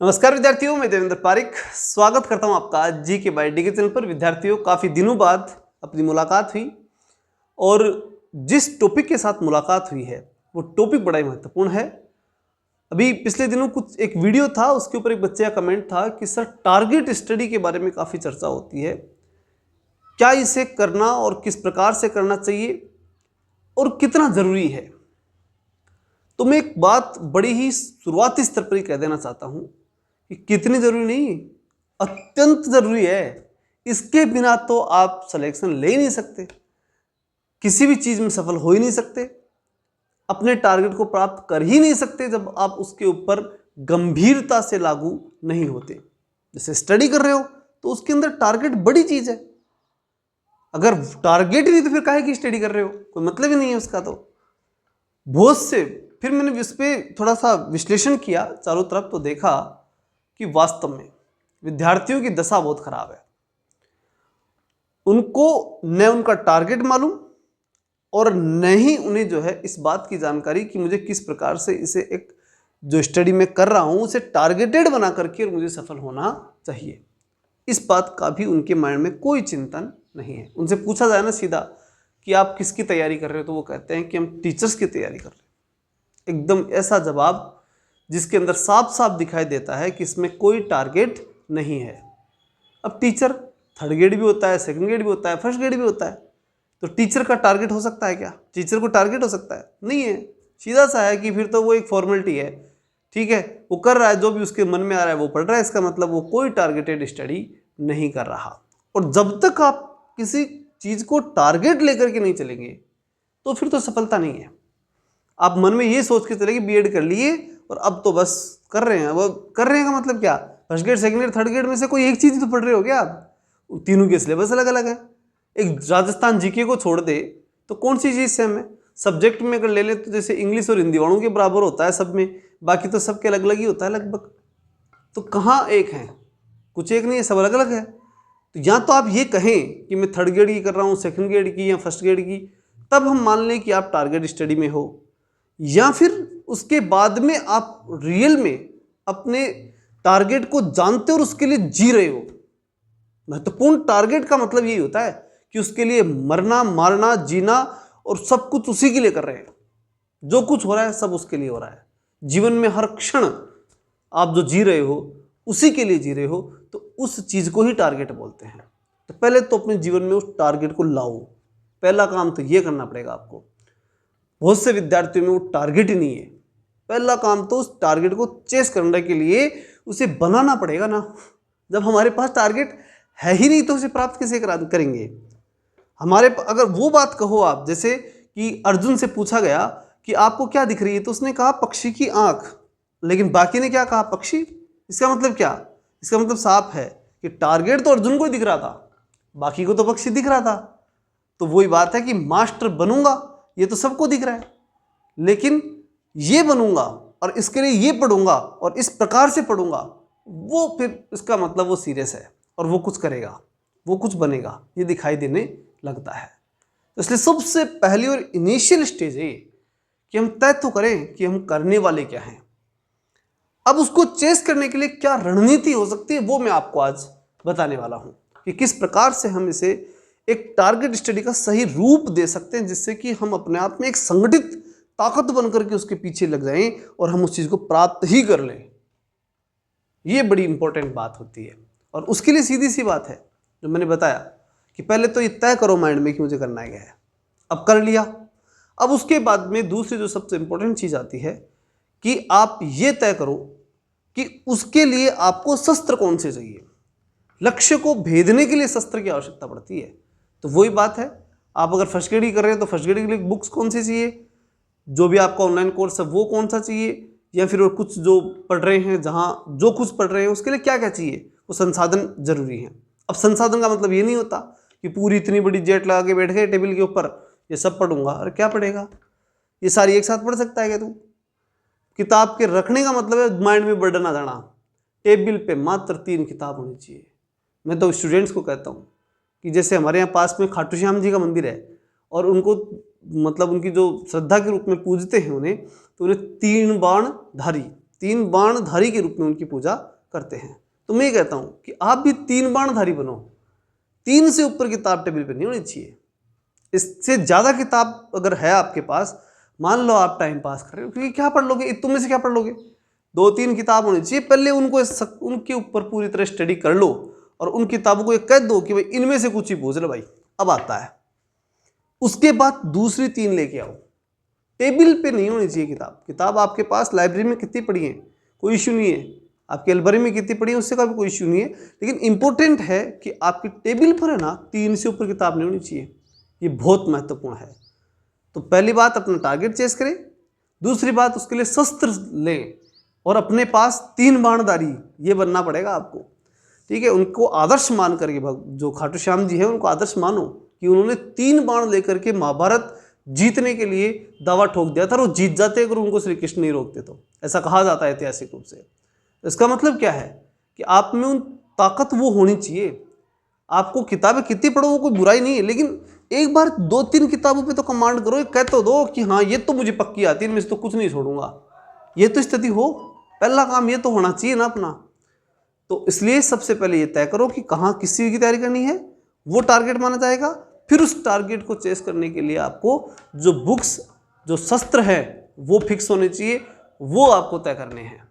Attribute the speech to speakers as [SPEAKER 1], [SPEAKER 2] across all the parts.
[SPEAKER 1] नमस्कार विद्यार्थियों, मैं देवेंद्र पारिक स्वागत करता हूं आपका जी के बाय डी के चैनल पर। विद्यार्थियों, काफ़ी दिनों बाद अपनी मुलाकात हुई और जिस टॉपिक के साथ मुलाकात हुई है वो टॉपिक बड़ा ही महत्वपूर्ण है। अभी पिछले दिनों कुछ एक वीडियो था, उसके ऊपर एक बच्चे का कमेंट था कि सर टारगेट स्टडी के बारे में काफ़ी चर्चा होती है, क्या इसे करना और किस प्रकार से करना चाहिए और कितना ज़रूरी है। तो मैं एक बात बड़ी ही शुरुआती स्तर पर ही कह देना चाहता हूँ कि कितनी जरूरी नहीं, अत्यंत जरूरी है। इसके बिना तो आप सिलेक्शन ले ही नहीं सकते, किसी भी चीज में सफल हो ही नहीं सकते, अपने टारगेट को प्राप्त कर ही नहीं सकते जब आप उसके ऊपर गंभीरता से लागू नहीं होते। जैसे स्टडी कर रहे हो तो उसके अंदर टारगेट बड़ी चीज है। अगर टारगेट ही नहीं तो फिर काहे की स्टडी कर रहे हो, कोई मतलब ही नहीं है उसका। तो बहुत से फिर मैंने इस पर थोड़ा सा विश्लेषण किया चारों तरफ, तो देखा कि वास्तव में विद्यार्थियों की दशा बहुत खराब है। उनको न उनका टारगेट मालूम और न ही उन्हें जो है इस बात की जानकारी कि मुझे किस प्रकार से इसे एक जो स्टडी में कर रहा हूं उसे टारगेटेड बना करके और मुझे सफल होना चाहिए। इस बात का भी उनके माइंड में कोई चिंतन नहीं है। उनसे पूछा जाए ना सीधा कि आप किसकी तैयारी कर रहे हो, तो वो कहते हैं कि हम टीचर्स की तैयारी कर रहे हैं। एकदम ऐसा जवाब जिसके अंदर साफ साफ दिखाई देता है कि इसमें कोई टारगेट नहीं है। अब टीचर थर्ड ग्रेड भी होता है, सेकंड ग्रेड भी होता है, फर्स्ट ग्रेड भी होता है, तो टीचर का टारगेट हो सकता है क्या? टीचर को टारगेट हो सकता है? नहीं है। सीधा सा है कि फिर तो वो एक फॉर्मेलिटी है, ठीक है, वो कर रहा है जो भी उसके मन में आ रहा है वो पढ़ रहा है। इसका मतलब वो कोई टारगेटेड स्टडी नहीं कर रहा। और जब तक आप किसी चीज़ को टारगेट लेकर के नहीं चलेंगे तो फिर तो सफलता नहीं है। आप मन में ये सोच के चले कि बीएड कर लिए और अब तो बस कर रहे हैं। वो कर रहे हैं का मतलब क्या? First grade, second grade, third grade में से कोई एक चीज़ तो पढ़ रहे हो क्या आप? तीनों के सिलेबस अलग अलग है। एक राजस्थान जीके को छोड़ दे तो कौन सी चीज़ सेम है? सब्जेक्ट में अगर ले ले तो जैसे इंग्लिश और हिंदी वालों के बराबर होता है सब में, बाकी तो सबके अलग अलग ही होता है लगभग। तो कहाँ एक है? कुछ एक नहीं है, सब अलग अलग है। तो या तो आप ये कहें कि मैं थर्ड ग्रेड की कर रहा हूँ, सेकंड ग्रेड की या फर्स्ट ग्रेड की, तब हम मान लें कि आप टारगेट स्टडी में हो, या फिर उसके बाद में आप रियल में अपने टारगेट को जानते और उसके लिए जी रहे हो। महत्वपूर्ण टारगेट का मतलब यही होता है कि उसके लिए मरना, मारना, जीना और सब कुछ उसी के लिए कर रहे हैं। जो कुछ हो रहा है सब उसके लिए हो रहा है। जीवन में हर क्षण आप जो जी रहे हो उसी के लिए जी रहे हो, तो उस चीज को ही टारगेट बोलते हैं। तो पहले तो अपने जीवन में उस टारगेट को लाओ। पहला काम तो ये करना पड़ेगा आपको। बहुत से विद्यार्थियों में वो टारगेट ही नहीं है। पहला काम तो उस टारगेट को चेस करने के लिए उसे बनाना पड़ेगा ना। जब हमारे पास टारगेट है ही नहीं तो उसे प्राप्त कैसे करेंगे? हमारे अगर वो बात कहो आप, जैसे कि अर्जुन से पूछा गया कि आपको क्या दिख रही है, तो उसने कहा पक्षी की आंख, लेकिन बाकी ने क्या कहा? पक्षी। इसका मतलब क्या? इसका मतलब साफ है कि टारगेट तो अर्जुन को ही दिख रहा था, बाकी को तो पक्षी दिख रहा था। तो वही बात है कि मास्टर बनूंगा ये तो सबको दिख रहा है, लेकिन ये बनूंगा और इसके लिए ये पढ़ूंगा और इस प्रकार से पढ़ूंगा, वो फिर इसका मतलब वो सीरियस है और वो कुछ करेगा, वो कुछ बनेगा, ये दिखाई देने लगता है। तो इसलिए सबसे पहली और इनिशियल स्टेज है कि हम तय तो करें कि हम करने वाले क्या हैं। अब उसको चेस करने के लिए क्या रणनीति हो सकती है वो मैं आपको आज बताने वाला हूं कि किस प्रकार से हम इसे एक टारगेट स्टडी का सही रूप दे सकते हैं, जिससे कि हम अपने आप में एक संगठित ताकत बनकर के उसके पीछे लग जाएं और हम उस चीज को प्राप्त ही कर लें। ये बड़ी इंपॉर्टेंट बात होती है। और उसके लिए सीधी सी बात है जो मैंने बताया कि पहले तो ये तय करो माइंड में कि मुझे करना क्या है। अब कर लिया, अब उसके बाद में दूसरी जो सबसे इंपॉर्टेंट चीज आती है कि आप ये तय करो कि उसके लिए आपको शस्त्र कौन से चाहिए। लक्ष्य को भेदने के लिए शस्त्र की आवश्यकता पड़ती है। तो वही बात है, आप अगर फर्स्ट ग्रेड ही कर रहे हैं तो फर्स्ट ग्रेड के लिए बुक्स कौन सी चाहिए, जो भी आपका ऑनलाइन कोर्स है वो कौन सा चाहिए, या फिर और कुछ जो पढ़ रहे हैं जहाँ जो कुछ पढ़ रहे हैं उसके लिए क्या क्या चाहिए, वो संसाधन जरूरी हैं। अब संसाधन का मतलब ये नहीं होता कि पूरी इतनी बड़ी जेट लगा के बैठ गए टेबल के ऊपर ये सब पढ़ूंगा। अरे क्या पढ़ेगा? ये सारी एक साथ पढ़ सकता है क्या तू? किताब के रखने का मतलब है माइंड में बर्डन आ जाना। टेबल पे मात्र 3 किताब होनी चाहिए। मैं तो स्टूडेंट्स को कहता हूँ कि जैसे हमारे यहाँ पास में खाटू श्याम जी का मंदिर है और उनको मतलब उनकी जो श्रद्धा के रूप में पूजते हैं उन्हें, तो उन्हें 3 बाण धारी तीन बाणधारी के रूप में उनकी पूजा करते हैं। तो मैं कहता हूँ कि आप भी तीन बाणधारी बनो। 3 से ऊपर किताब टेबल पे नहीं होनी चाहिए। इससे ज़्यादा किताब अगर है आपके पास, मान लो आप टाइम पास कर रहे हो, क्योंकि क्या पढ़ लोगे, तुम में से क्या पढ़ लोगे। 2-3 किताब होनी चाहिए, पहले उनको उनके ऊपर पूरी तरह स्टडी कर लो और उन किताबों को ये कह दो कि भाई इनमें से कुछ ही पूछ लो भाई, अब आता है। उसके बाद दूसरी 3 लेके आओ। टेबल पे नहीं होनी चाहिए किताब आपके पास लाइब्रेरी में कितनी पड़ी है, कोई इश्यू नहीं है। आपकी अलमारी में कितनी पड़ी है उससे का भी कोई इश्यू नहीं है, लेकिन इंपॉर्टेंट है कि आपकी टेबल पर है ना 3 से ऊपर किताब नहीं होनी चाहिए। ये बहुत महत्वपूर्ण है। तो पहली बात अपना टारगेट चेस करें, दूसरी बात उसके लिए शस्त्र लें और अपने पास 3 बाणधारी ये बनना पड़ेगा आपको, ठीक है। उनको आदर्श मान करके, जो खाटू श्याम जी है उनको आदर्श मानो कि उन्होंने 3 बाण लेकर के महाभारत जीतने के लिए दावा ठोक दिया था और वो जीत जाते अगर उनको श्री कृष्ण नहीं रोकते तो, ऐसा कहा जाता है ऐतिहासिक रूप से। इसका मतलब क्या है कि आप में उन ताकत वो होनी चाहिए। आपको किताबें कितनी पढ़ो वो कोई बुराई नहीं है, लेकिन एक बार 2-3 किताबों पे तो कमांड करो, कह तो दो कि हाँ ये तो मुझे पक्की आती है, इनमें से तो कुछ नहीं छोड़ूंगा। ये तो स्थिति हो, पहला काम ये तो होना चाहिए ना अपना। तो इसलिए सबसे पहले ये तय करो कि कहाँ किस चीज़ की तैयारी करनी है, वो टारगेट माना जाएगा। फिर उस टारगेट को चेस करने के लिए आपको जो बुक्स, जो शस्त्र है वो फिक्स होने चाहिए, वो आपको तय करने हैं।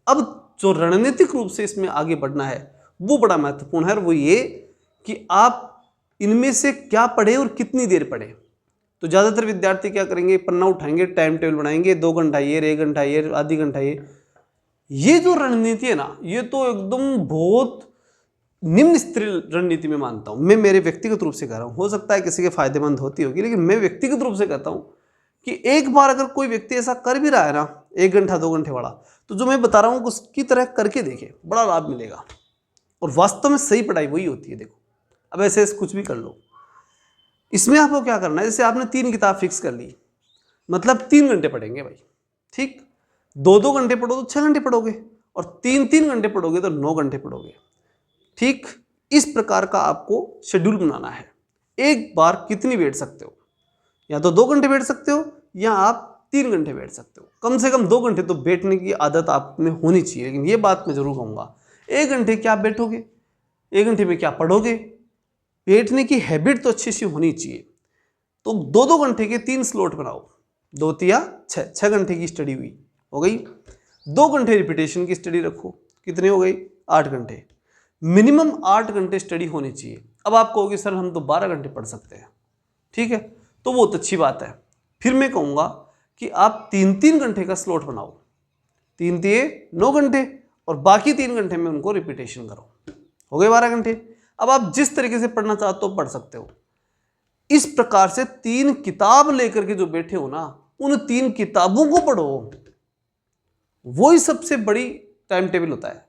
[SPEAKER 1] अब जो रणनीतिक रूप से इसमें आगे बढ़ना है वो बड़ा महत्वपूर्ण है, और वो ये कि आप इनमें से क्या पढ़े और कितनी देर पढ़े। तो ज़्यादातर विद्यार्थी क्या करेंगे, पन्ना उठाएंगे, टाइम टेबल बनाएंगे, 2 घंटा ये, 1 घंटा ये, आधी घंटा ये जो रणनीति है ना, ये तो एकदम बहुत निम्न स्तरीय रणनीति में मानता हूँ मैं। मेरे व्यक्तिगत रूप से कह रहा हूँ, हो सकता है किसी के फायदेमंद होती होगी, लेकिन मैं व्यक्तिगत रूप से कहता हूँ कि एक बार अगर कोई व्यक्ति ऐसा कर भी रहा है ना 1 घंटा 2 घंटे वाला, तो जो मैं बता रहा हूँ उसकी तरह करके देखे, बड़ा लाभ मिलेगा। और वास्तव में सही पढ़ाई वही होती है। देखो अब ऐसे कुछ भी कर लो, इसमें आपको क्या करना है, जैसे आपने 3 किताब फिक्स कर ली, मतलब 3 घंटे पढ़ेंगे भाई, ठीक। 2-2 घंटे पढ़ो तो 6 घंटे पढ़ोगे, और 3-3 घंटे पढ़ोगे तो 9 घंटे पढ़ोगे, ठीक। इस प्रकार का आपको शेड्यूल बनाना है। एक बार कितनी बैठ सकते हो, या तो 2 घंटे बैठ सकते हो या आप 3 घंटे बैठ सकते हो। कम से कम 2 घंटे तो बैठने की आदत आप में होनी चाहिए। लेकिन ये बात मैं जरूर कहूँगा, 1 घंटे क्या बैठोगे, 1 घंटे में क्या पढ़ोगे, बैठने की हैबिट तो अच्छी सी होनी चाहिए। तो 2-2 घंटे के 3 स्लॉट बनाओ, 2 या 6 घंटे की स्टडी हुई हो गई। 2 घंटे रिपीटेशन की स्टडी रखो, कितने हो गई, 8 घंटे। मिनिमम 8 घंटे स्टडी होनी चाहिए। अब आप कहोगे सर हम तो 12 घंटे पढ़ सकते हैं, ठीक है, तो बहुत अच्छी बात है। फिर मैं कहूँगा कि आप 3-3 घंटे का स्लॉट बनाओ, 3 9 घंटे, और बाकी 3 घंटे में उनको रिपीटेशन करो, हो गए 12 घंटे। अब आप जिस तरीके से पढ़ना चाहते हो पढ़ सकते हो। इस प्रकार से 3 किताब लेकर के जो बैठे हो ना, उन 3 किताबों को पढ़ो, वही सबसे बड़ी टाइम टेबल होता है।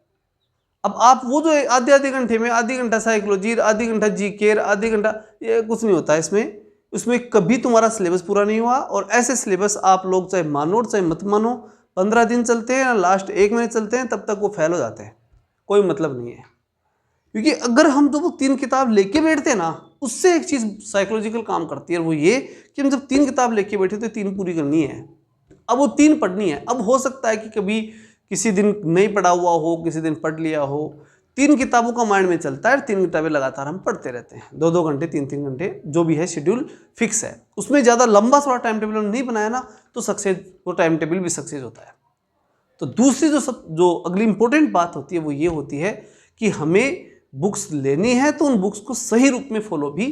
[SPEAKER 1] अब आप वो जो आधे घंटे में, आधी घंटा साइकोलॉजी, आधी घंटा जीके, आधी घंटा, ये कुछ नहीं होता है उसमें कभी तुम्हारा सिलेबस पूरा नहीं हुआ। और ऐसे सिलेबस आप लोग चाहे मानो चाहे मत मानो, 15 दिन चलते हैं या लास्ट 1 महीने चलते हैं, तब तक वो फेल हो जाते हैं, कोई मतलब नहीं है। क्योंकि अगर हम जो वो 3 किताब लेके बैठते हैं ना, उससे एक चीज़ साइकोलॉजिकल काम करती है, और वो ये कि हम जब 3 किताब लेके बैठे तो 3 पूरी करनी है। अब वो 3 पढ़नी है। अब हो सकता है कि कभी किसी दिन नहीं पढ़ा हुआ हो, किसी दिन पढ़ लिया हो, 3 किताबों का माइंड में चलता है, 3 किताबें लगातार हम पढ़ते रहते हैं, 2-2 घंटे 3-3 घंटे, जो भी है शेड्यूल फिक्स है। उसमें ज़्यादा लंबा थोड़ा टाइम टेबल नहीं बनाया ना, तो सक्सेस, वो टाइम टेबल भी सक्सेस होता है। तो दूसरी जो अगली इंपॉर्टेंट बात होती है वो ये होती है कि हमें बुक्स लेनी है तो उन बुक्स को सही रूप में फॉलो भी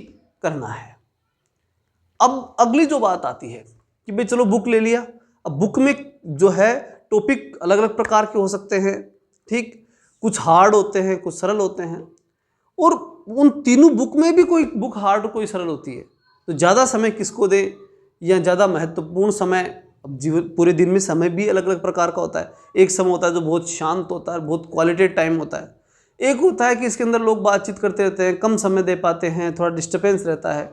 [SPEAKER 1] करना है। अब अगली जो बात आती है कि भाई चलो बुक ले लिया, अब बुक में जो है टॉपिक अलग अलग प्रकार के हो सकते हैं, ठीक, कुछ हार्ड होते हैं, कुछ सरल होते हैं, और उन तीनों बुक में भी कोई बुक हार्ड कोई सरल होती है। तो ज़्यादा समय किसको दे, या ज़्यादा महत्वपूर्ण समय, अब जीवन पूरे दिन में समय भी अलग अलग प्रकार का होता है। एक समय होता है जो बहुत शांत होता है, बहुत क्वालिटी टाइम होता है। एक होता है कि इसके अंदर लोग बातचीत करते रहते हैं, कम समय दे पाते हैं, थोड़ा डिस्टर्बेंस रहता है,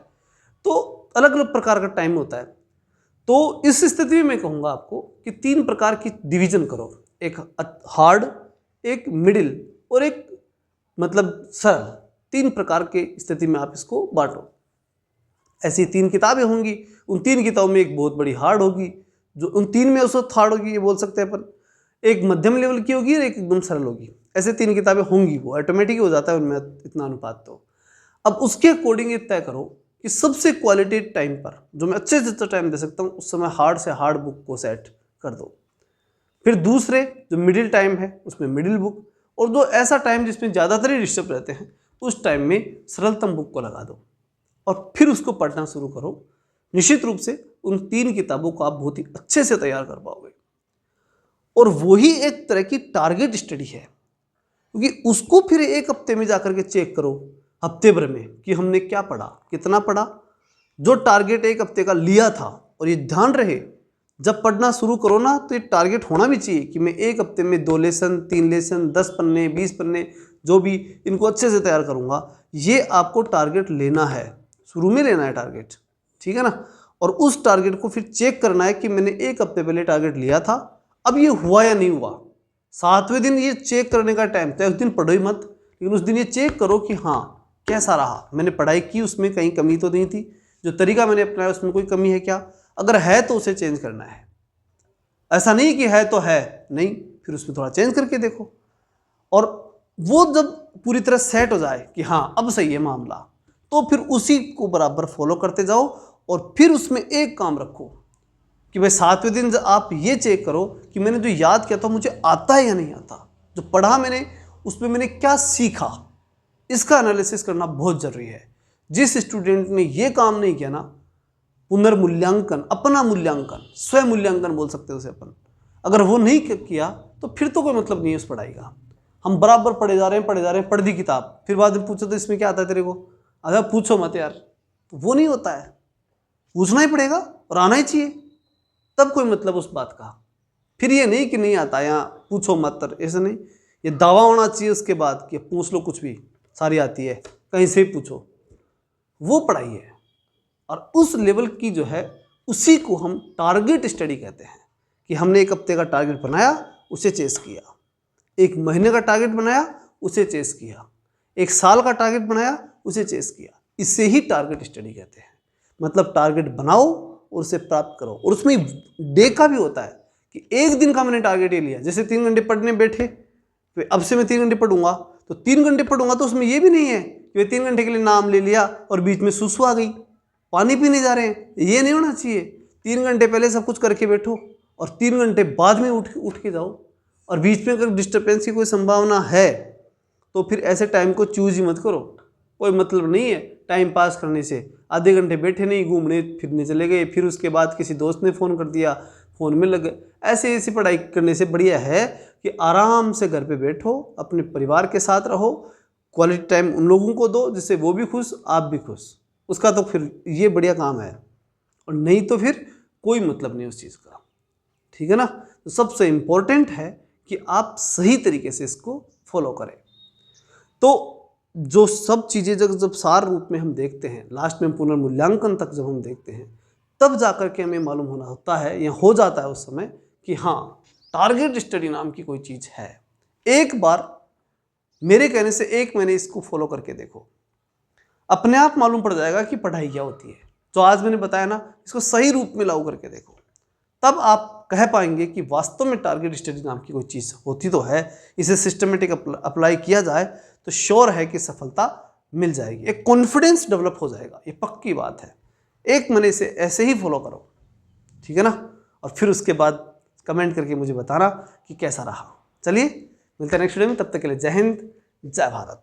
[SPEAKER 1] तो अलग अलग प्रकार का टाइम होता है। तो इस स्थिति में मैं कहूँगा आपको कि 3 प्रकार की डिवीजन करो, एक हार्ड, एक मिडिल और एक मतलब सरल। 3 प्रकार के स्थिति में आप इसको बांटो। ऐसी 3 किताबें होंगी, उन 3 किताबों में एक बहुत बड़ी हार्ड होगी, जो उन 3 में उस वक्त हार्ड होगी, ये बोल सकते हैं अपन। एक मध्यम लेवल की होगी और एक एकदम सरल होगी। ऐसे 3 किताबें होंगी, वो ऑटोमेटिक हो जाता है उनमें इतना अनुपात। तो अब उसके अकॉर्डिंग ये तय करो कि सबसे क्वालिटी टाइम पर जो मैं अच्छे से अच्छा टाइम दे सकता हूँ, उस समय हार्ड से हार्ड बुक को सेट कर दो। फिर दूसरे जो मिडिल टाइम है उसमें मिडिल बुक, और जो ऐसा टाइम जिसमें ज़्यादातर ही डिस्टर्ब रहते हैं उस टाइम में सरलतम बुक को लगा दो और फिर उसको पढ़ना शुरू करो। निश्चित रूप से उन 3 किताबों को आप बहुत ही अच्छे से तैयार कर पाओगे। और वही एक तरह की टारगेट स्टडी है, क्योंकि उसको फिर एक हफ्ते में जाकर के चेक करो, हफ्ते भर में, कि हमने क्या पढ़ा, कितना पढ़ा। जो टारगेट एक हफ्ते का लिया था, और ये ध्यान रहे जब पढ़ना शुरू करो ना तो ये टारगेट होना भी चाहिए कि मैं एक हफ्ते में 2 लेसन, 3 लेसन, 10 पन्ने, 20 पन्ने, जो भी, इनको अच्छे से तैयार करूंगा। ये आपको टारगेट लेना है, शुरू में लेना है टारगेट, ठीक है ना। और उस टारगेट को फिर चेक करना है कि मैंने एक हफ्ते पहले टारगेट लिया था, अब ये हुआ या नहीं हुआ। 7वें दिन ये चेक करने का टाइम था। उस दिन पढ़ो ही मत, लेकिन उस दिन ये चेक करो कि हाँ कैसा रहा, मैंने पढ़ाई की, उसमें कहीं कमी तो नहीं थी, जो तरीका मैंने अपनाया उसमें कोई कमी है क्या, अगर है तो उसे चेंज करना है। ऐसा नहीं कि है तो है, नहीं, फिर उसमें थोड़ा चेंज करके देखो। और वो जब पूरी तरह सेट हो जाए कि हाँ अब सही है मामला, तो फिर उसी को बराबर फॉलो करते जाओ। और फिर उसमें एक काम रखो कि भाई 7वें दिन आप ये चेक करो कि मैंने जो याद किया था मुझे आता है या नहीं आता, जो पढ़ा मैंने उसमें मैंने क्या सीखा, इसका एनालिसिस करना बहुत जरूरी है। जिस स्टूडेंट ने ये काम नहीं किया ना, पुनर्मूल्यांकन, अपना मूल्यांकन, स्वयं मूल्यांकन बोल सकते हो उसे अपन, अगर वो नहीं किया तो फिर तो कोई मतलब नहीं है उस पढ़ाई का। हम बराबर पढ़े जा रहे हैं, पढ़ दी किताब, फिर बाद में पूछो तो इसमें क्या आता है तेरे को, अगर पूछो मत यार, तो वो नहीं होता है। पूछना ही पड़ेगा और आना ही चाहिए, तब कोई मतलब उस बात का। फिर ये नहीं कि नहीं आता, यहाँ पूछो मत, ऐसा नहीं, ये दावा होना चाहिए उसके बाद कि पूछ लो कुछ भी, सारी आती है, कहीं से पूछो, वो पढ़ाई है। और उस लेवल की जो है उसी को हम टारगेट स्टडी कहते हैं, कि हमने एक हफ्ते का टारगेट बनाया, उसे चेस किया, एक महीने का टारगेट बनाया, उसे चेस किया, एक साल का टारगेट बनाया, उसे चेस किया। इससे ही टारगेट स्टडी कहते हैं। मतलब टारगेट बनाओ और उसे प्राप्त करो। और उसमें डे का भी होता है कि एक दिन का मैंने टारगेट ये लिया, जैसे 3 घंटे पढ़ने बैठे, तो अब से मैं 3 घंटे पढ़ूंगा, तो 3 घंटे पढ़ूंगा, तो उसमें ये भी नहीं है कि वे 3 घंटे के लिए नाम ले लिया और बीच में सुसु आ गई, पानी पीने जा रहे हैं, ये नहीं होना चाहिए। 3 घंटे पहले सब कुछ करके बैठो और 3 घंटे बाद में उठ के जाओ। और बीच में अगर डिस्टर्बेंस की कोई संभावना है तो फिर ऐसे टाइम को चूज ही मत करो, कोई मतलब नहीं है टाइम पास करने से। आधे घंटे बैठे नहीं, घूमने फिरने चले गए, फिर उसके बाद किसी दोस्त ने फ़ोन कर दिया, फ़ोन में लग गए। ऐसे ऐसी पढ़ाई करने से बढ़िया है कि आराम से घर पे बैठो, अपने परिवार के साथ रहो, क्वालिटी टाइम उन लोगों को दो जिससे वो भी खुश, आप भी खुश। उसका तो फिर ये बढ़िया काम है, और नहीं तो फिर कोई मतलब नहीं उस चीज़ का, ठीक है ना। तो सबसे इम्पोर्टेंट है कि आप सही तरीके से इसको फॉलो करें। तो जो सब चीज़ें जब सार रूप में हम देखते हैं, लास्ट में पुनर्मूल्यांकन तक जब हम देखते हैं, तब जाकर के हमें मालूम होना होता है या हो जाता है उस समय कि हाँ टारगेट स्टडी नाम की कोई चीज़ है। एक बार मेरे कहने से 1 महीने इसको फॉलो करके देखो, अपने आप मालूम पड़ जाएगा कि पढ़ाई क्या होती है। जो आज मैंने बताया ना, इसको सही रूप में लागू करके देखो, तब आप कह पाएंगे कि वास्तव में टारगेट स्टडी नाम की कोई चीज़ होती तो है। इसे सिस्टमेटिक अप्लाई किया जाए तो श्योर है कि सफलता मिल जाएगी, एक कॉन्फिडेंस डेवलप हो जाएगा, ये पक्की बात है। 1 महीने से ऐसे ही फॉलो करो, ठीक है ना। और फिर उसके बाद कमेंट करके मुझे बताना कि कैसा रहा। चलिए मिलते हैं नेक्स्ट वीडियो में, तब तक के लिए जय हिंद, जय भारत।